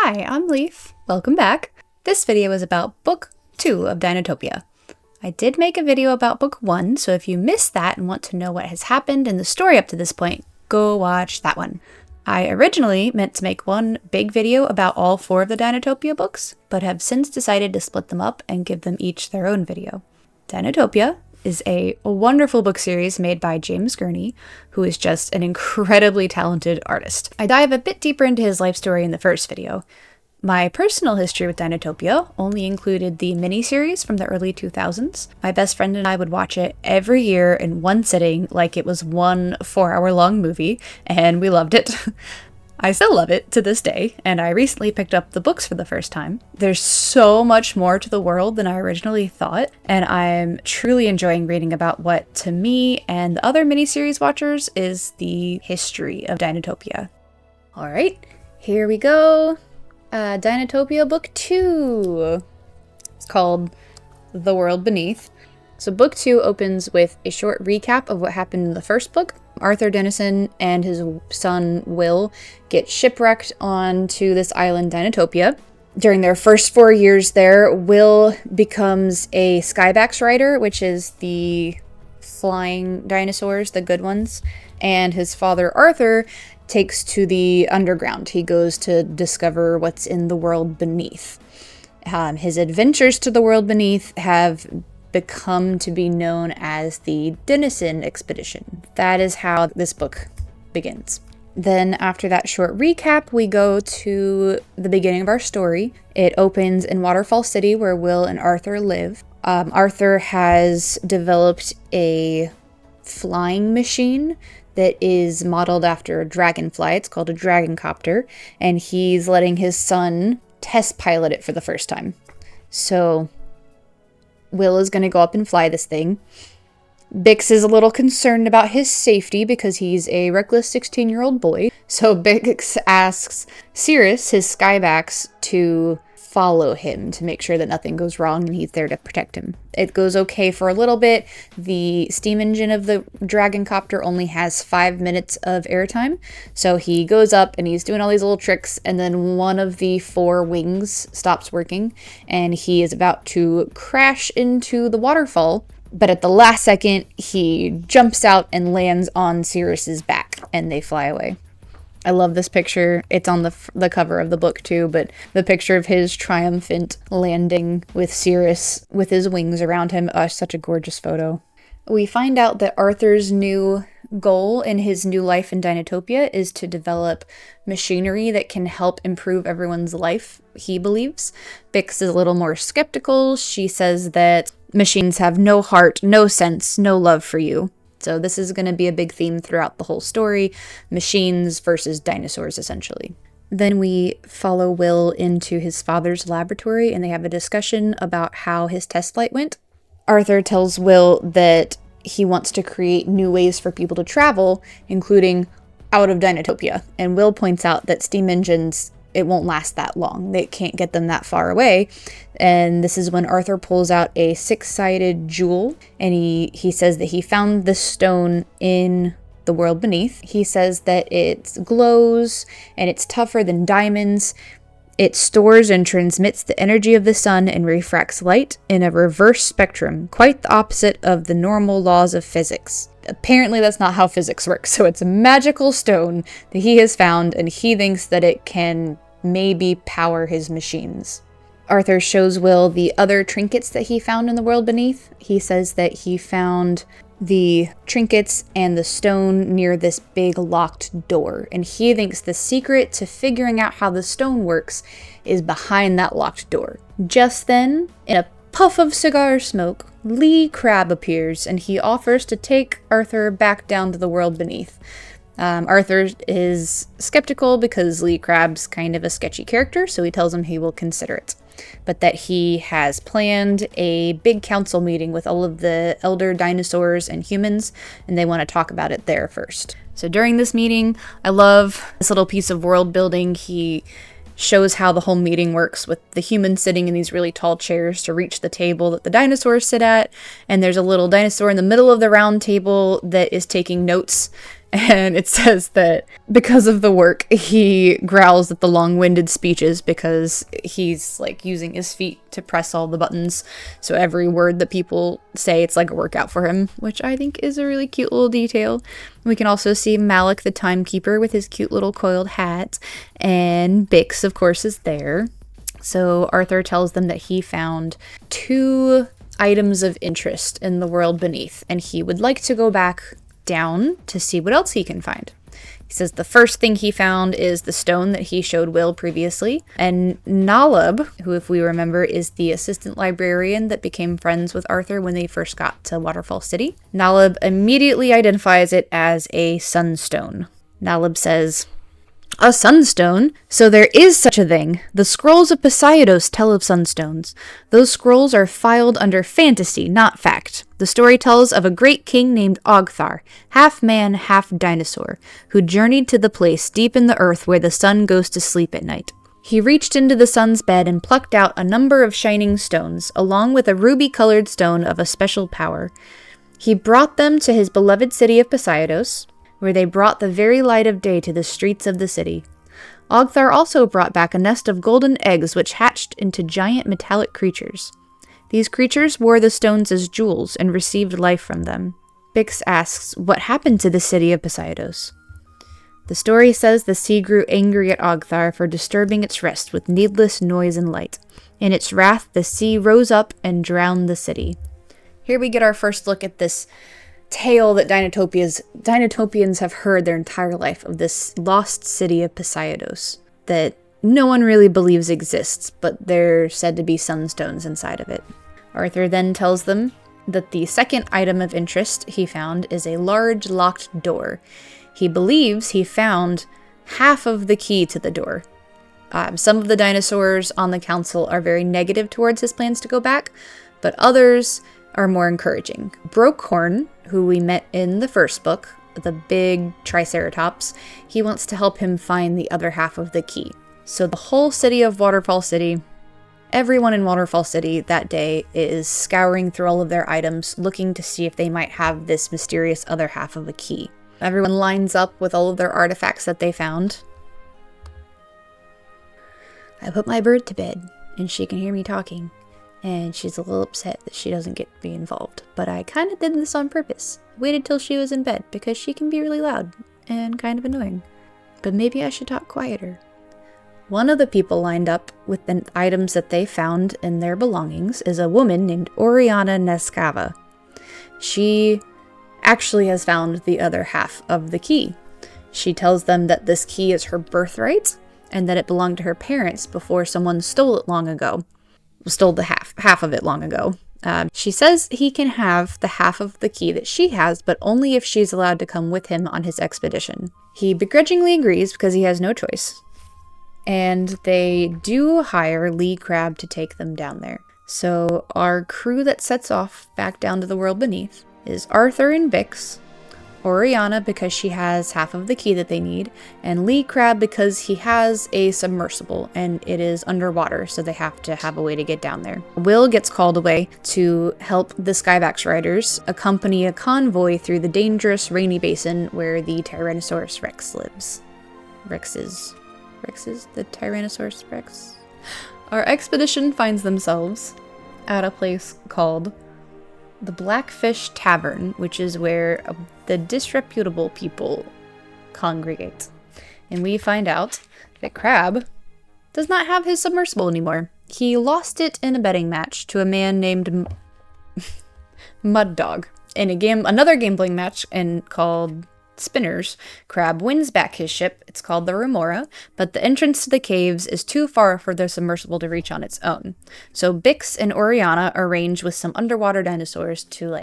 Hi, I'm Leaf. Welcome back. This video is about Book 2 of Dinotopia. I did make a video about Book 1, so if you missed that and want to know what has happened in the story up to this point, go watch that one. I originally meant to make one big video about all 4 of the Dinotopia books, but have since decided to split them up and give them each their own video. Dinotopia is a wonderful book series made by James Gurney, who is just an incredibly talented artist. I dive a bit deeper into his life story in the first video. My personal history with Dinotopia only included the miniseries from the early 2000s. My best friend and I would watch it every year in one sitting like it was one 4-hour-long movie, and we loved it. I still love it to this day, and I recently picked up the books for the first time. There's so much more to the world than I originally thought, and I'm truly enjoying reading about what, to me and the other miniseries watchers, is the history of Dinotopia. Alright, here we go. Dinotopia Book 2. It's called The World Beneath. So Book 2 opens with a short recap of what happened in the first book. Arthur Denison and his son Will get shipwrecked onto this island, Dinotopia. During their first 4 years there, Will becomes a Skybax rider, which is the flying dinosaurs, the good ones. And his father Arthur takes to the underground. He goes to discover what's in the world beneath. His adventures to the world beneath have become to be known as the Denison expedition. That is how this book begins. Then after that short recap, we go to the beginning of our story. It opens in Waterfall City, where Will and Arthur live. Arthur has developed a flying machine that is modeled after a dragonfly. It's called a dragoncopter, and he's letting his son test pilot it for the first time. So Will is going to go up and fly this thing. Bix is a little concerned about his safety because he's a reckless 16-year-old boy. So Bix asks Cirrus, his Skybax, to follow him to make sure that nothing goes wrong, and he's there to protect him. It goes okay for a little bit. The steam engine of the dragoncopter only has 5 minutes of airtime, so he goes up and he's doing all these little tricks, and then one of the 4 wings stops working, and he is about to crash into the waterfall, but at the last second he jumps out and lands on Cirrus's back, and they fly away. I love this picture. It's on the cover of the book too, but the picture of his triumphant landing with Cirrus with his wings around him. Such a gorgeous photo. We find out that Arthur's new goal in his new life in Dinotopia is to develop machinery that can help improve everyone's life, he believes. Bix is a little more skeptical. She says that machines have no heart, no sense, no love for you. So this is going to be a big theme throughout the whole story. Machines versus dinosaurs, essentially. Then we follow Will into his father's laboratory, and they have a discussion about how his test flight went. Arthur tells Will that he wants to create new ways for people to travel, including out of Dinotopia. And Will points out that steam engines, it won't last that long. They can't get them that far away. And this is when Arthur pulls out a 6-sided jewel, and he says that he found this stone in the world beneath. He says that it glows and it's tougher than diamonds. It stores and transmits the energy of the sun and refracts light in a reverse spectrum, quite the opposite of the normal laws of physics. Apparently that's not how physics works, so it's a magical stone that he has found, and he thinks that it can maybe power his machines. Arthur shows Will the other trinkets that he found in the world beneath. He says that he found the trinkets and the stone near this big locked door, and he thinks the secret to figuring out how the stone works is behind that locked door. Just then, in a puff of cigar smoke, Lee Crab appears, and he offers to take Arthur back down to the world beneath. Arthur is skeptical because Lee Crab's kind of a sketchy character, so he tells him he will consider it, but that he has planned a big council meeting with all of the elder dinosaurs and humans, and they want to talk about it there first. So during this meeting, I love this little piece of world building. He shows how the whole meeting works with the humans sitting in these really tall chairs to reach the table that the dinosaurs sit at, and there's a little dinosaur in the middle of the round table that is taking notes. And it says that because of the work, he growls at the long-winded speeches because he's like using his feet to press all the buttons. So every word that people say, it's like a workout for him, which I think is a really cute little detail. We can also see Malik, the timekeeper, with his cute little coiled hat. And Bix, of course, is there. So Arthur tells them that he found 2 items of interest in the world beneath, and he would like to go back down to see what else he can find. He says the first thing he found is the stone that he showed Will previously, and Nalab, who, if we remember, is the assistant librarian that became friends with Arthur when they first got to Waterfall City. Nalab immediately identifies it as a sunstone. Nalab says, "A sunstone? So there is such a thing. The scrolls of Poseidos tell of sunstones. Those scrolls are filed under fantasy, not fact. The story tells of a great king named Ogthar, half man, half dinosaur, who journeyed to the place deep in the earth where the sun goes to sleep at night. He reached into the sun's bed and plucked out a number of shining stones, along with a ruby-colored stone of a special power. He brought them to his beloved city of Poseidos, where they brought the very light of day to the streets of the city. Ogthar also brought back a nest of golden eggs which hatched into giant metallic creatures. These creatures wore the stones as jewels and received life from them." Bix asks, what happened to the city of Poseidos? The story says the sea grew angry at Ogthar for disturbing its rest with needless noise and light. In its wrath, the sea rose up and drowned the city. Here we get our first look at this tale that Dinotopians have heard their entire life of this lost city of Poseidos that no one really believes exists, but they're said to be sunstones inside of it. Arthur then tells them that the second item of interest he found is a large locked door. He believes he found half of the key to the door. Some of the dinosaurs on the council are very negative towards his plans to go back, but others are more encouraging. Brokhorn, who we met in the first book, the big Triceratops, he wants to help him find the other half of the key. So the whole city of Waterfall City, everyone in Waterfall City that day is scouring through all of their items, looking to see if they might have this mysterious other half of a key. Everyone lines up with all of their artifacts that they found. I put my bird to bed, and she can hear me talking. And she's a little upset that she doesn't get to be involved. But I kind of did this on purpose. Waited till she was in bed, because she can be really loud and kind of annoying. But maybe I should talk quieter. One of the people lined up with the items that they found in their belongings is a woman named Oriana Nescava. She actually has found the other half of the key. She tells them that this key is her birthright, and that it belonged to her parents before someone stole it long ago. Stole the half of it long ago. She says he can have the half of the key that she has, but only if she's allowed to come with him on his expedition. He begrudgingly agrees because he has no choice. And they do hire Lee Crab to take them down there. So our crew that sets off back down to the world beneath is Arthur and Bix, Oriana because she has half of the key that they need, and Lee Crab because he has a submersible and it is underwater, so they have to have a way to get down there. Will gets called away to help the Skybax riders accompany a convoy through the dangerous rainy basin where the Tyrannosaurus Rex lives. Rex is the Tyrannosaurus Rex. Our expedition finds themselves at a place called the Blackfish Tavern, which is where the disreputable people congregate. And we find out that Crab does not have his submersible anymore. He lost it in a betting match to a man named Mud Dog. In another gambling match called Spinners, Crab wins back his ship. It's called the Remora, but the entrance to the caves is too far for their submersible to reach on its own. So Bix and Oriana arrange with some underwater dinosaurs to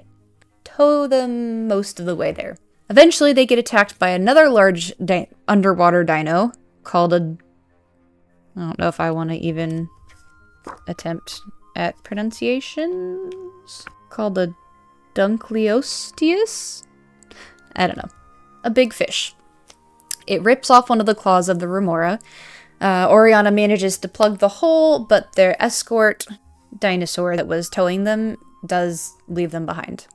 tow them most of the way there. Eventually they get attacked by another large underwater dino called I don't know if I want to even attempt at pronunciations. Called a Dunkleosteus? I don't know. A big fish. It rips off one of the claws of the Remora. Oriana manages to plug the hole, but their escort dinosaur that was towing them does leave them behind.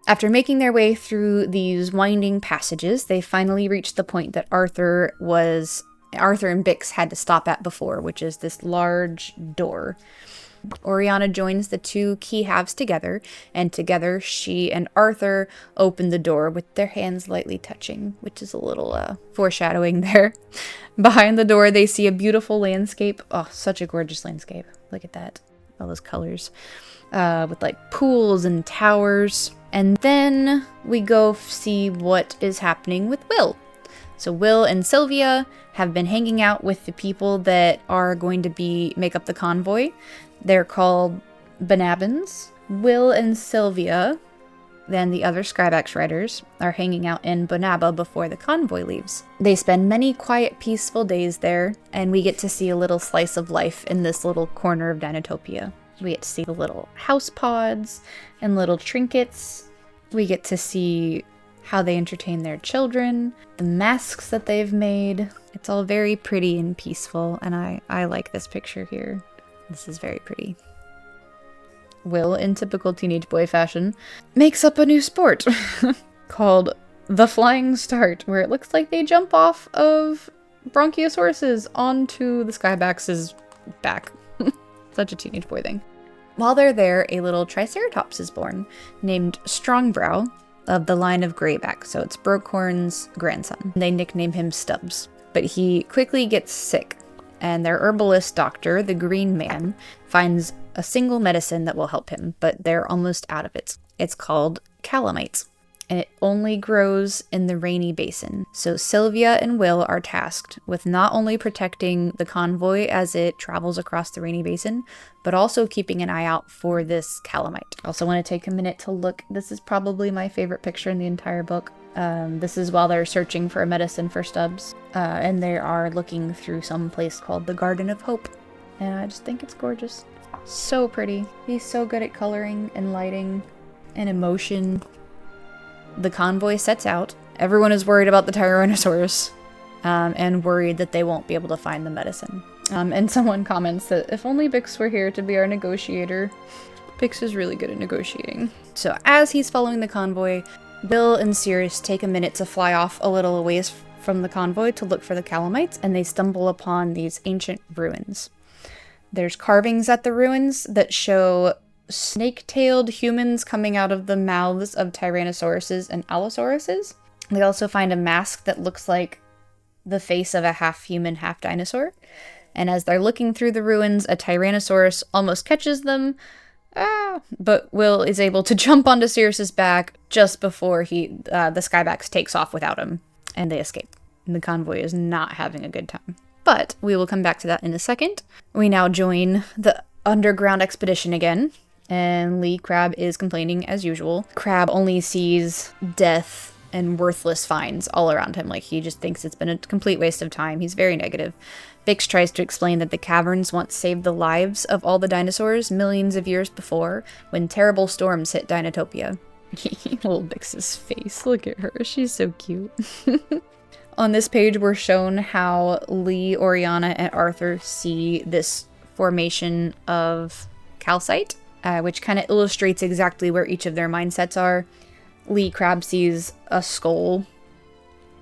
After making their way through these winding passages, they finally reached the point that Arthur and Bix had to stop at before, which is this large door. Oriana joins the two key halves together, and together she and Arthur open the door with their hands lightly touching, which is a little foreshadowing there. Behind the door, they see a beautiful landscape. Oh, such a gorgeous landscape. Look at that. All those colors. With like pools and towers. And then we go see what is happening with Will. So Will and Sylvia have been hanging out with the people that are going to make up the convoy. They're called Bonabins. Will and Sylvia, then the other Skybax riders, are hanging out in Bonaba before the convoy leaves. They spend many quiet, peaceful days there, and we get to see a little slice of life in this little corner of Dinotopia. We get to see the little house pods and little trinkets. We get to see how they entertain their children, the masks that they've made. It's all very pretty and peaceful, and I like this picture here. This is very pretty. Will, in typical teenage boy fashion, makes up a new sport called the Flying Start, where it looks like they jump off of Bronchiosauruses onto the Skybax's back. Such a teenage boy thing. While they're there, a little Triceratops is born, named Strongbrow, of the line of Greyback, so it's Brokhorn's grandson. They nickname him Stubbs. But he quickly gets sick, and their herbalist doctor, the Green Man, finds a single medicine that will help him, but they're almost out of it. It's called calamite, and it only grows in the rainy basin. So Sylvia and Will are tasked with not only protecting the convoy as it travels across the rainy basin, but also keeping an eye out for this calamite. I also want to take a minute to look. This is probably my favorite picture in the entire book. This is while they're searching for a medicine for Stubbs, and they are looking through some place called the Garden of Hope. And I just think it's gorgeous. So pretty. He's so good at coloring and lighting and emotion. The convoy sets out. Everyone is worried about the Tyrannosaurus, and worried that they won't be able to find the medicine. And someone comments that if only Bix were here to be our negotiator. Bix is really good at negotiating. So as he's following the convoy, Bill and Cirrus take a minute to fly off a little ways from the convoy to look for the calamites, and they stumble upon these ancient ruins. There's carvings at the ruins that show snake-tailed humans coming out of the mouths of Tyrannosauruses and Allosauruses. They also find a mask that looks like the face of a half-human, half-dinosaur. And as they're looking through the ruins, a Tyrannosaurus almost catches them, but Will is able to jump onto Cirrus's back just before the Skybax takes off without him, and they escape. And the convoy is not having a good time. But we will come back to that in a second. We now join the underground expedition again, and Lee Crab is complaining as usual. Crab only sees death and worthless finds all around him. Like, he just thinks it's been a complete waste of time. He's very negative. Bix tries to explain that the caverns once saved the lives of all the dinosaurs millions of years before, when terrible storms hit Dinotopia. Little Bix's face. Look at her. She's so cute. On this page, we're shown how Lee, Oriana, and Arthur see this formation of calcite, which kind of illustrates exactly where each of their mindsets are. Lee Crab sees a skull.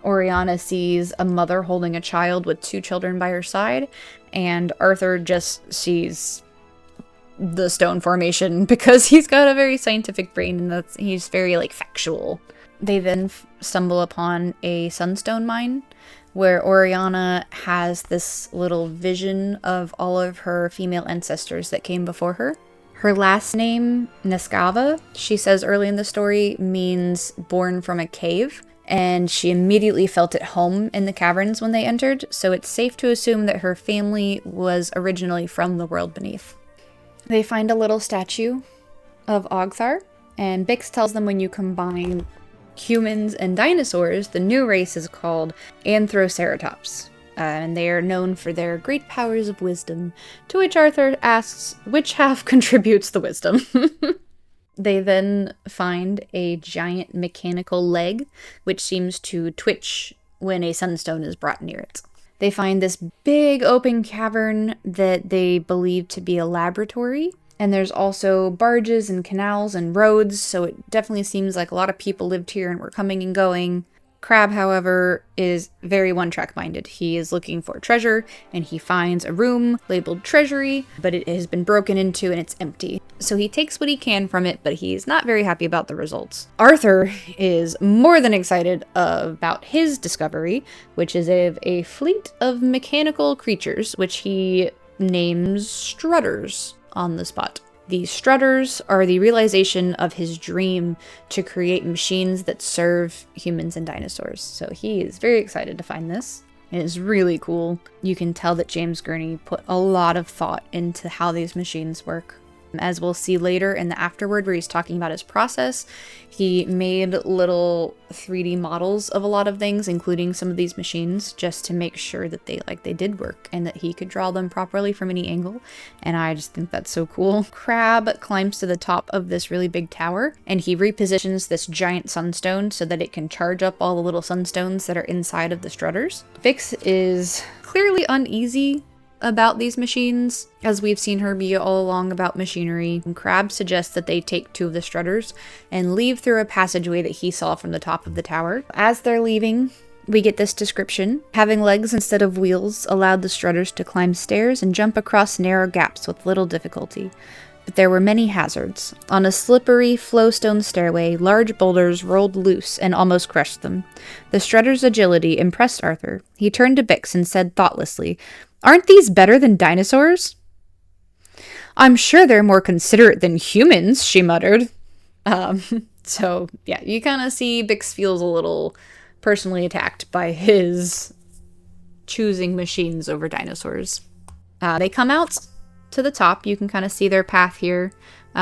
Oriana sees a mother holding a child with two children by her side, and Arthur just sees the stone formation because he's got a very scientific brain and he's very factual. They then stumble upon a sunstone mine where Oriana has this little vision of all of her female ancestors that came before her. Her last name, Nescava, she says early in the story, means born from a cave, and she immediately felt at home in the caverns when they entered, so it's safe to assume that her family was originally from the world beneath. They find a little statue of Ogthar, and Bix tells them when you combine humans and dinosaurs, the new race is called Anthroceratops, and they are known for their great powers of wisdom, to which Arthur asks which half contributes the wisdom. They then find a giant mechanical leg, which seems to twitch when a sunstone is brought near it. They find this big open cavern that they believe to be a laboratory, And there's also barges and canals and roads, so it definitely seems like a lot of people lived here and were coming and going. Crab, however, is very one-track minded. He is looking for treasure, and he finds a room labeled treasury, but it has been broken into and it's empty. So he takes what he can from it, but he's not very happy about the results. Arthur is more than excited about his discovery, which is of a fleet of mechanical creatures, which he names strutters on the spot. These strutters are the realization of his dream to create machines that serve humans and dinosaurs. So he is very excited to find this. It is really cool. You can tell that James Gurney put a lot of thought into how these machines work. As we'll see later in the afterword where he's talking about his process, he made little 3D models of a lot of things, including some of these machines, just to make sure that they did work and that he could draw them properly from any angle. And I just think that's so cool. Crab climbs to the top of this really big tower, and he repositions this giant sunstone so that it can charge up all the little sunstones that are inside of the strutters. Vix is clearly uneasy about these machines, as we've seen her be all along about machinery. And Crab suggests that they take 2 of the strutters and leave through a passageway that he saw from the top of the tower. As they're leaving, we get this description. Having legs instead of wheels allowed the strutters to climb stairs and jump across narrow gaps with little difficulty. But there were many hazards. On a slippery, flowstone stairway, large boulders rolled loose and almost crushed them. The strutter's agility impressed Arthur. He turned to Bix and said thoughtlessly, "Aren't these better than dinosaurs?" "I'm sure they're more considerate than humans," she muttered. So, yeah, you kind of see Bix feels a little personally attacked by his choosing machines over dinosaurs. They come out to the top. You can kind of see their path here.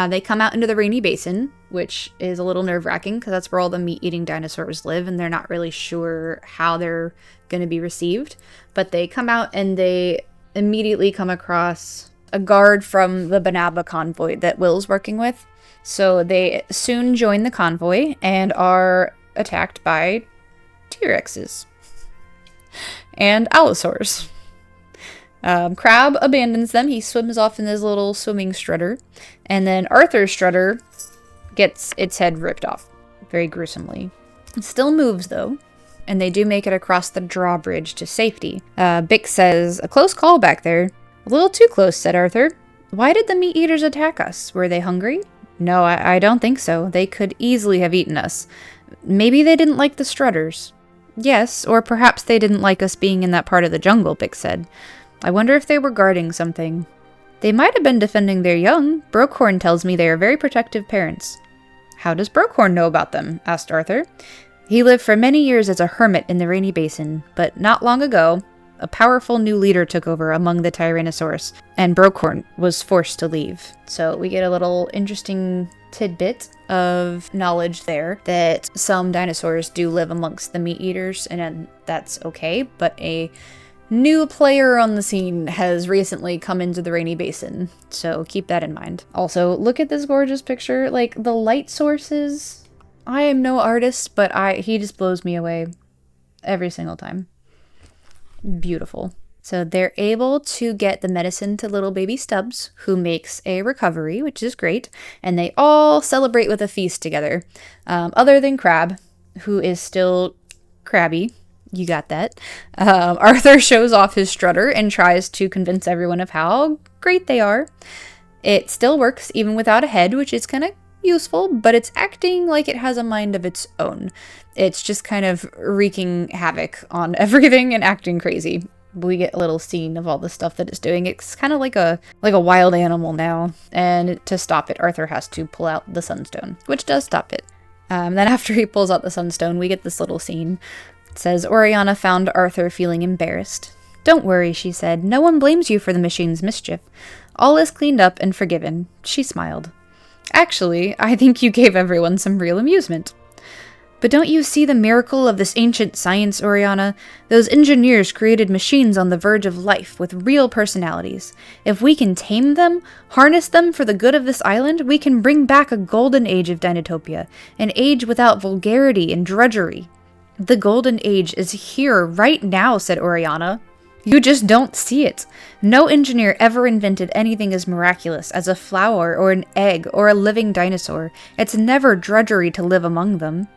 They come out into the rainy basin, which is a little nerve-wracking because that's where all the meat-eating dinosaurs live, and they're not really sure how they're going to be received. But they come out and they immediately come across a guard from the Banaba convoy that Will's working with. So they soon join the convoy and are attacked by T-Rexes and Allosaurs. Crab abandons them. He swims off in his little swimming strutter. And then Arthur's strutter gets its head ripped off very gruesomely. It still moves, though. And they do make it across the drawbridge to safety. Bix says, "A close call back there." "A little too close," said Arthur. "Why did the meat eaters attack us? Were they hungry?" "No, I don't think so. They could easily have eaten us. Maybe they didn't like the strutters." "Yes, or perhaps they didn't like us being in that part of the jungle," Bix said. "I wonder if they were guarding something." "They might have been defending their young. Brokhorn tells me they are very protective parents." "How does Brokhorn know about them?" asked Arthur. "He lived for many years as a hermit in the rainy basin, but not long ago, a powerful new leader took over among the Tyrannosaurus, and Brokhorn was forced to leave." So we get a little interesting tidbit of knowledge there that some dinosaurs do live amongst the meat eaters, and that's okay, but a new player on the scene has recently come into the rainy basin, so keep that in mind. Also, look at this gorgeous picture. Like, the light sources, I am no artist, but he just blows me away every single time. Beautiful. So they're able to get the medicine to little baby Stubbs, who makes a recovery, which is great, and they all celebrate with a feast together, other than Crab, who is still crabby. You got that. Arthur shows off his strutter and tries to convince everyone of how great they are. It still works even without a head, which is kind of useful, but it's acting like it has a mind of its own. It's just kind of wreaking havoc on everything and acting crazy. We get a little scene of all the stuff that it's doing. It's kind of like a wild animal now, and to stop it, Arthur has to pull out the sunstone, which does stop it. Then after he pulls out the sunstone, we get this little scene. It says, Oriana found Arthur feeling embarrassed. "Don't worry," she said. "No one blames you for the machine's mischief. All is cleaned up and forgiven." She smiled. "Actually, I think you gave everyone some real amusement." "But don't you see the miracle of this ancient science, Oriana? Those engineers created machines on the verge of life with real personalities. If we can tame them, harness them for the good of this island, we can bring back a golden age of Dinotopia, an age without vulgarity and drudgery." "The golden age is here right now," said Oriana. You just don't see it. No engineer ever invented anything as miraculous as a flower or an egg or a living dinosaur. It's never drudgery to live among them.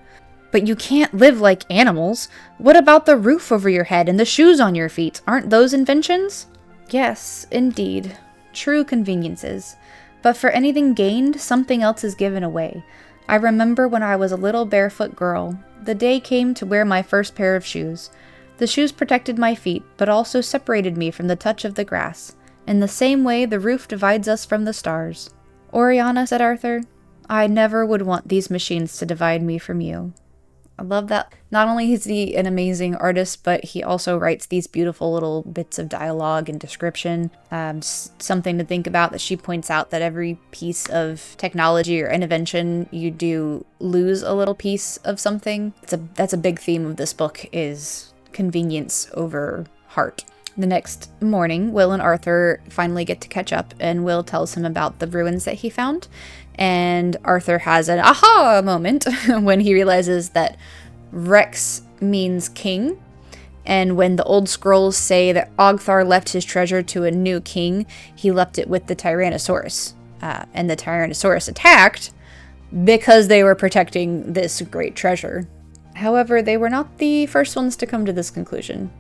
But you can't live like animals. What about the roof over your head and the shoes on your feet? Aren't those inventions? Yes, indeed. True conveniences. But for anything gained, something else is given away. I remember when I was a little barefoot girl. The day came to wear my first pair of shoes. The shoes protected my feet, but also separated me from the touch of the grass. In the same way the roof divides us from the stars. Oriana, said Arthur, I never would want these machines to divide me from you. I love that. Not only is he an amazing artist, but he also writes these beautiful little bits of dialogue and description. Something to think about that she points out that every piece of technology or invention, you do lose a little piece of something. That's a big theme of this book, is convenience over heart. The next morning, Will and Arthur finally get to catch up, and Will tells him about the ruins that he found. And Arthur has an aha moment when he realizes that Rex means king. And when the old scrolls say that Ogthar left his treasure to a new king, he left it with the Tyrannosaurus. And the Tyrannosaurus attacked because they were protecting this great treasure. However, they were not the first ones to come to this conclusion.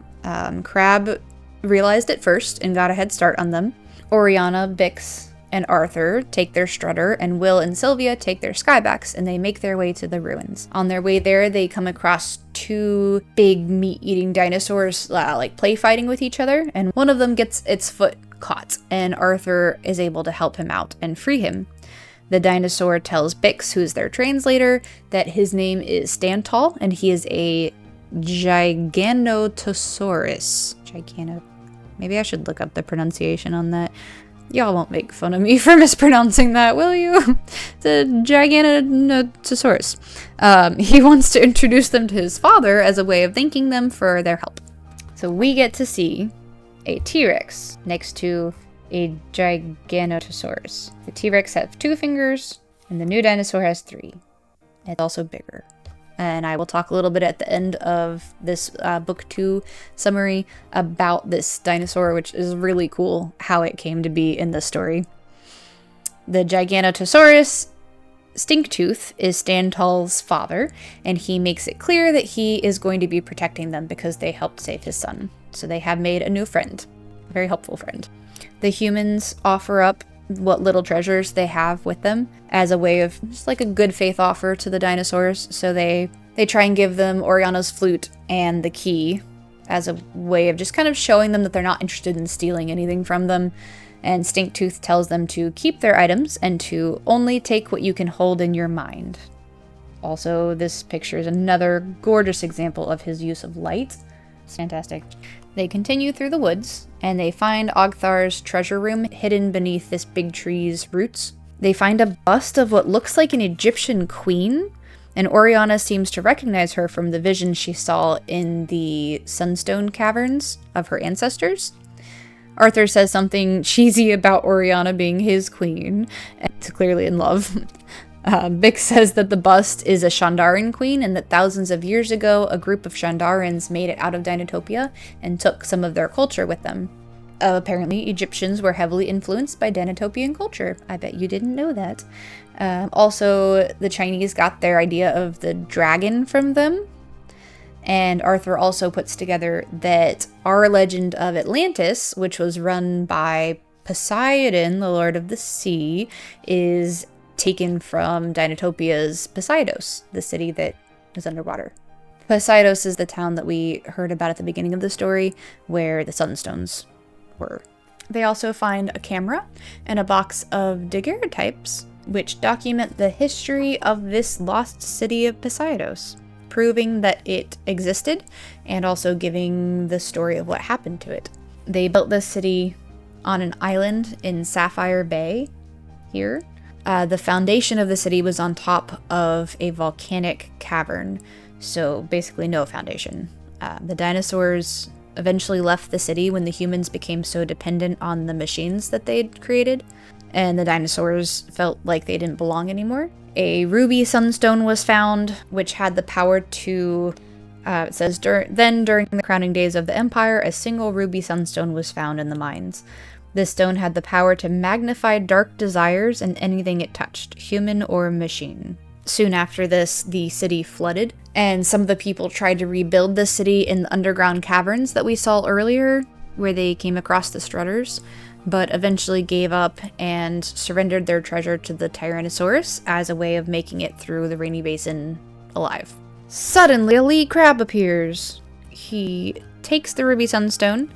Crab realized it first and got a head start on them. Oriana, Bix, and Arthur take their strutter, and Will and Sylvia take their Skybax, and they make their way to the ruins. On their way there, they come across two big meat-eating dinosaurs, like play fighting with each other, and one of them gets its foot caught, and Arthur is able to help him out and free him. The dinosaur tells Bix, who's their translator, that his name is Stantall, and he is a Giganotosaurus. Maybe I should look up the pronunciation on that. Y'all won't make fun of me for mispronouncing that, will you? The Giganotosaurus. He wants to introduce them to his father as a way of thanking them for their help. So we get to see a T-Rex next to a Giganotosaurus. The T-Rex has 2 fingers, and the new dinosaur has 3. It's also bigger. And I will talk a little bit at the end of this book 2 summary about this dinosaur, which is really cool how it came to be in the story. The Giganotosaurus Stinktooth is Stantall's father, and he makes it clear that he is going to be protecting them because they helped save his son. So they have made a new friend, a very helpful friend. The humans offer up what little treasures they have with them as a way of just like a good faith offer to the dinosaurs. So they try and give them Oriana's flute and the key as a way of just kind of showing them that they're not interested in stealing anything from them. And Stinktooth tells them to keep their items and to only take what you can hold in your mind. Also, this picture is another gorgeous example of his use of light. It's fantastic. They continue through the woods, and they find Ogthar's treasure room hidden beneath this big tree's roots. They find a bust of what looks like an Egyptian queen, and Oriana seems to recognize her from the vision she saw in the Sunstone caverns of her ancestors. Arthur says something cheesy about Oriana being his queen, and is clearly in love. Bix says that the bust is a Shandaran queen, and that thousands of years ago, a group of Shandarans made it out of Dinotopia and took some of their culture with them. Apparently, Egyptians were heavily influenced by Dinotopian culture. I bet you didn't know that. Also, the Chinese got their idea of the dragon from them. And Arthur also puts together that our legend of Atlantis, which was run by Poseidon, the Lord of the Sea, is taken from Dinotopia's Poseidos, the city that is underwater. Poseidos is the town that we heard about at the beginning of the story, where the Sunstones were. They also find a camera and a box of daguerreotypes, which document the history of this lost city of Poseidos, proving that it existed and also giving the story of what happened to it. They built this city on an island in Sapphire Bay here. The foundation of the city was on top of a volcanic cavern, so basically no foundation. The dinosaurs eventually left the city when the humans became so dependent on the machines that they'd created, and the dinosaurs felt like they didn't belong anymore. A ruby sunstone was found, which had the power to It says, then during the crowning days of the Empire, a single ruby sunstone was found in the mines. This stone had the power to magnify dark desires and anything it touched, human or machine. Soon after this, the city flooded, and some of the people tried to rebuild the city in the underground caverns that we saw earlier, where they came across the Strutters, but eventually gave up and surrendered their treasure to the Tyrannosaurus as a way of making it through the rainy basin alive. Suddenly, a Lee Crab appears. He takes the Ruby Sunstone,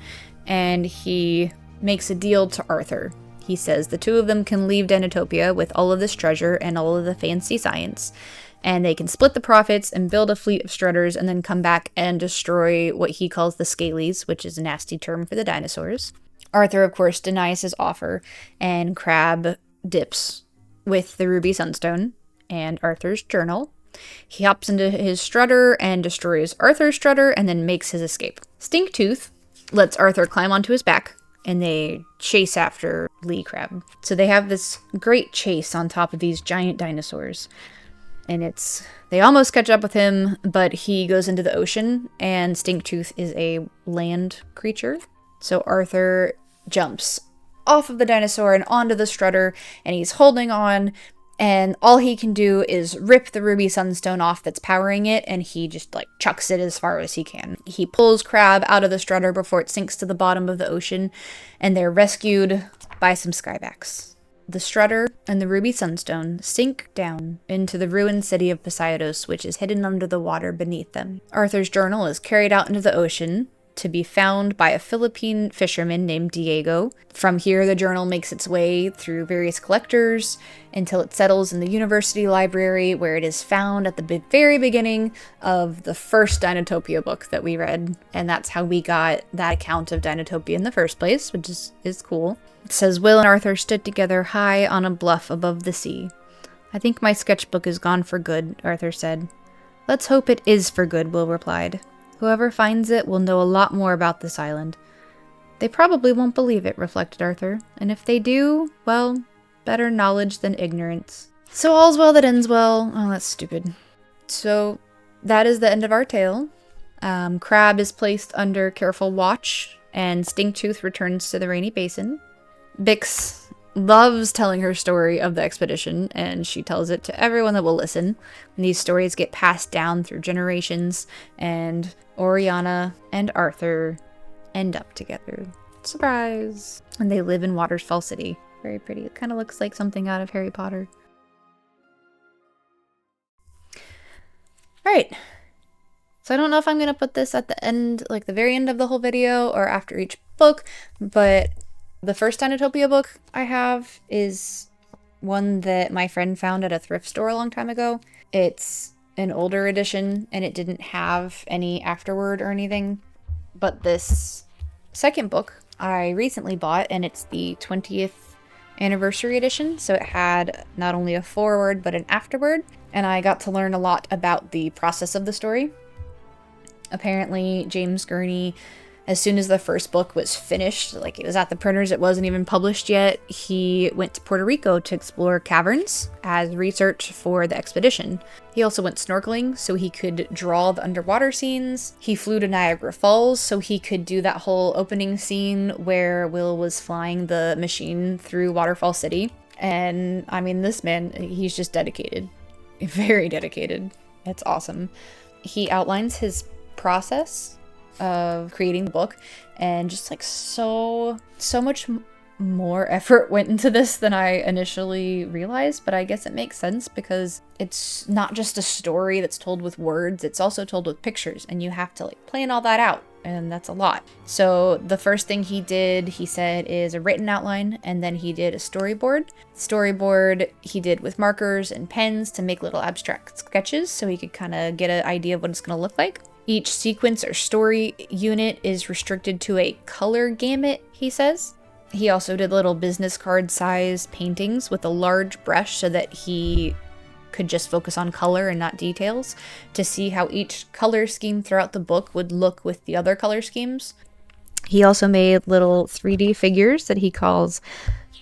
and he makes a deal to Arthur. He says the two of them can leave Dinotopia with all of this treasure and all of the fancy science, and they can split the profits and build a fleet of Strutters and then come back and destroy what he calls the Scalies, which is a nasty term for the dinosaurs. Arthur, of course, denies his offer, and Crab dips with the Ruby Sunstone and Arthur's journal. He hops into his Strutter and destroys Arthur's Strutter and then makes his escape. Stinktooth lets Arthur climb onto his back, and they chase after Lee Crab. So they have this great chase on top of these giant dinosaurs. And they almost catch up with him, but he goes into the ocean, and Stinktooth is a land creature. So Arthur jumps off of the dinosaur and onto the Strutter, and he's holding on, and all he can do is rip the Ruby Sunstone off that's powering it, and he just chucks it as far as he can. He pulls Crab out of the Strutter before it sinks to the bottom of the ocean, and they're rescued by some Skybax. The Strutter and the Ruby Sunstone sink down into the ruined city of Poseidos, which is hidden under the water beneath them. Arthur's journal is carried out into the ocean to be found by a Philippine fisherman named Diego. From here, the journal makes its way through various collectors until it settles in the university library, where it is found at the very beginning of the first Dinotopia book that we read. And that's how we got that account of Dinotopia in the first place, which is cool. It says, Will and Arthur stood together high on a bluff above the sea. I think my sketchbook is gone for good, Arthur said. Let's hope it is for good, Will replied. Whoever finds it will know a lot more about this island. They probably won't believe it, reflected Arthur. And if they do, well, better knowledge than ignorance. So all's well that ends well. Oh, that's stupid. So that is the end of our tale. Crab is placed under careful watch, and Stinktooth returns to the rainy basin. Bix loves telling her story of the expedition, and she tells it to everyone that will listen. And these stories get passed down through generations, and Oriana and Arthur end up together. Surprise! And they live in Waterfall City. Very pretty. It kind of looks like something out of Harry Potter. Alright. So I don't know if I'm going to put this at the end, the very end of the whole video, or after each book, but the first Dinotopia book I have is one that my friend found at a thrift store a long time ago. It's an older edition, and it didn't have any afterword or anything. But this second book I recently bought, and it's the 20th anniversary edition, so it had not only a foreword but an afterword, and I got to learn a lot about the process of the story. Apparently, James Gurney, as soon as the first book was finished, it was at the printers, it wasn't even published yet, he went to Puerto Rico to explore caverns as research for the expedition. He also went snorkeling so he could draw the underwater scenes. He flew to Niagara Falls so he could do that whole opening scene where Will was flying the machine through Waterfall City. And I mean, this man, he's just dedicated. Very dedicated. It's awesome. He outlines his process of creating the book, and just so much more effort went into this than I initially realized, but I guess it makes sense because it's not just a story that's told with words, it's also told with pictures, and you have to plan all that out, and that's a lot. So the first thing he did, he said, is a written outline, and then he did a storyboard. Storyboard he did with markers and pens to make little abstract sketches so he could kind of get an idea of what it's going to look like. Each sequence or story unit is restricted to a color gamut, he says. He also did little business card size paintings with a large brush so that he could just focus on color and not details, to see how each color scheme throughout the book would look with the other color schemes. He also made little 3D figures that he calls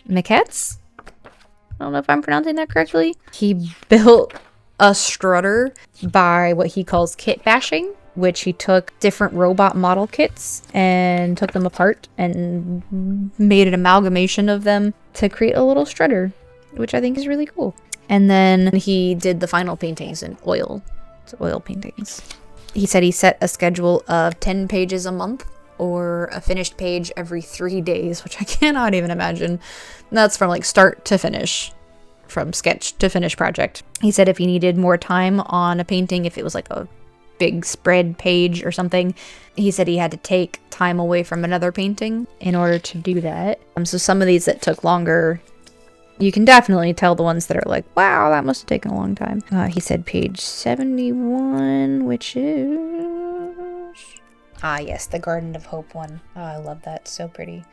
maquettes. I don't know if I'm pronouncing that correctly. He built a Strutter by what he calls kit bashing. which he took different robot model kits and took them apart and made an amalgamation of them to create a little strutter, which I think is really cool. And then he did the final paintings in oil. It's oil paintings. He said he set a schedule of 10 pages a month or a finished page every 3 days, which I cannot even imagine. That's from like start to finish, from sketch to finish project. He said if he needed more time on a painting, if it was like a big spread page or something, he said he had to take time away from another painting in order to do that. So some of these that took longer, you can definitely tell the ones that are like, wow, that must have taken a long time. He said page 71, which is... Ah, yes, the Garden of Hope one. Oh, I love that. So pretty.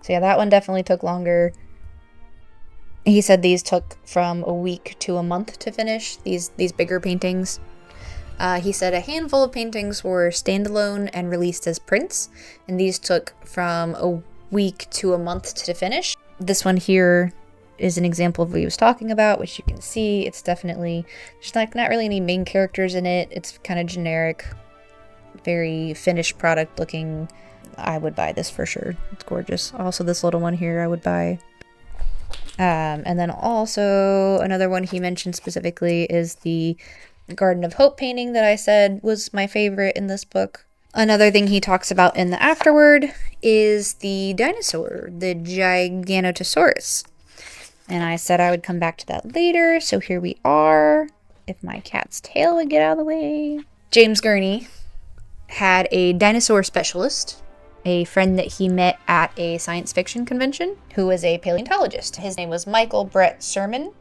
So yeah, that one definitely took longer. He said these took from a week to a month to finish, these bigger paintings. He said a handful of paintings were standalone and released as prints, and these took from a week to a month to finish. This one here is an example of what he was talking about, which you can see. It's definitely, there's not really any main characters in it. It's kind of generic, very finished product looking. I would buy this for sure. It's gorgeous. Also, this little one here I would buy. And then also another one he mentioned specifically is the Garden of Hope painting that I said was my favorite in this book. Another thing he talks about in the afterword is the dinosaur, the Giganotosaurus. And I said I would come back to that later, so here we are. If my cat's tail would get out of the way. James Gurney had a dinosaur specialist, a friend that he met at a science fiction convention, who was a paleontologist. His name was Michael Brett Sherman.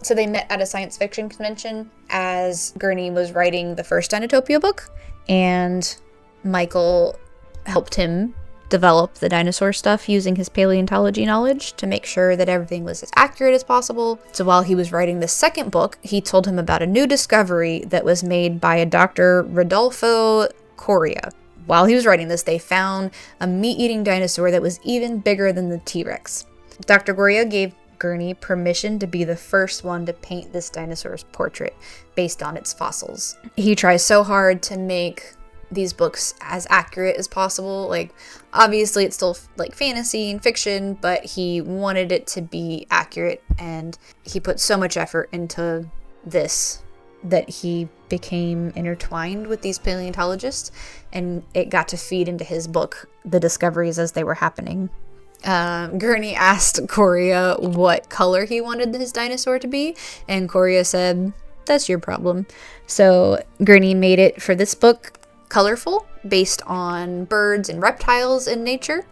So they met at a science fiction convention as Gurney was writing the first Dinotopia book, and Michael helped him develop the dinosaur stuff using his paleontology knowledge to make sure that everything was as accurate as possible. So while he was writing the second book, he told him about a new discovery that was made by a Dr. Rodolfo Coria. While he was writing this, they found a meat-eating dinosaur that was even bigger than the T-Rex. Dr. Coria gave Gurney permission to be the first one to paint this dinosaur's portrait based on its fossils. He tries so hard to make these books as accurate as possible. Like, obviously it's still like fantasy and fiction, but he wanted it to be accurate, and he put so much effort into this that he became intertwined with these paleontologists, and it got to feed into his book, the discoveries as they were happening. Gurney asked Coria what color he wanted his dinosaur to be, and Coria said, "That's your problem." So Gurney made it for this book colorful, based on birds and reptiles in nature,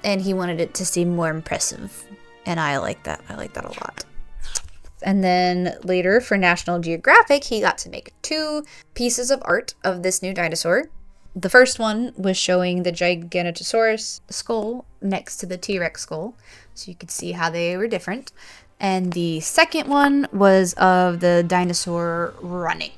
and he wanted it to seem more impressive, and I like that. I like that a lot. And then later for National Geographic, he got to make 2 pieces of art of this new dinosaur. The first one was showing the Giganotosaurus skull next to the T-Rex skull, so you could see how they were different. And the second one was of the dinosaur running.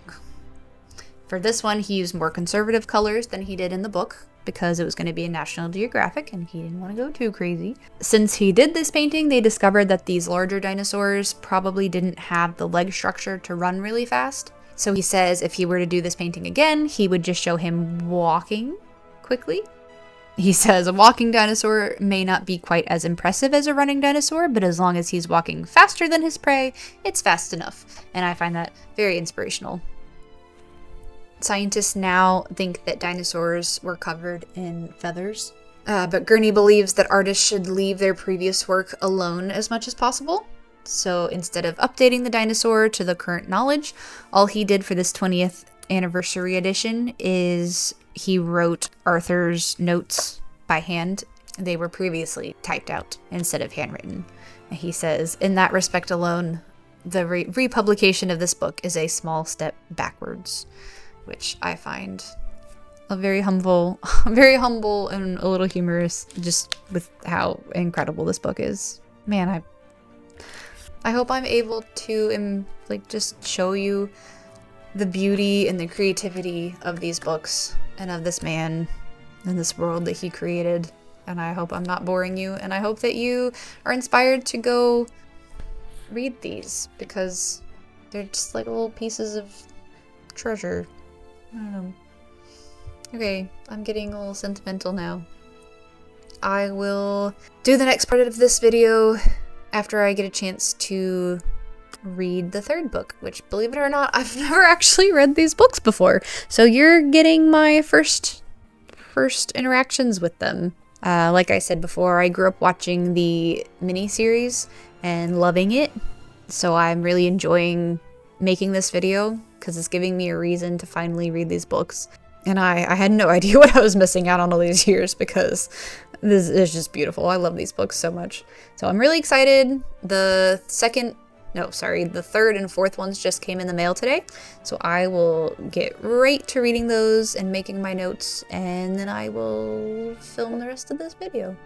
For this one, he used more conservative colors than he did in the book, because it was going to be a National Geographic and he didn't want to go too crazy. Since he did this painting, they discovered that these larger dinosaurs probably didn't have the leg structure to run really fast. So he says if he were to do this painting again, he would just show him walking quickly. He says a walking dinosaur may not be quite as impressive as a running dinosaur, but as long as he's walking faster than his prey, it's fast enough. And I find that very inspirational. Scientists now think that dinosaurs were covered in feathers, but Gurney believes that artists should leave their previous work alone as much as possible. So instead of updating the dinosaur to the current knowledge, all he did for this 20th anniversary edition is he wrote Arthur's notes by hand. They were previously typed out instead of handwritten. And he says, in that respect alone, the republication of this book is a small step backwards, which I find very humble and a little humorous, just with how incredible this book is. Man, I hope I'm able to just show you the beauty and the creativity of these books and of this man and this world that he created. And I hope I'm not boring you, and I hope that you are inspired to go read these, because they're just like little pieces of treasure. I don't know. Okay, I'm getting a little sentimental now. I will do the next part of this video after I get a chance to read the third book, which, believe it or not, I've never actually read these books before. So you're getting my first interactions with them. Like I said before, I grew up watching the miniseries and loving it. So I'm really enjoying making this video because it's giving me a reason to finally read these books. And I had no idea what I was missing out on all these years because this is just beautiful. I love these books so much. So I'm really excited. The third and fourth ones just came in the mail today. So I will get right to reading those and making my notes, and then I will film the rest of this video.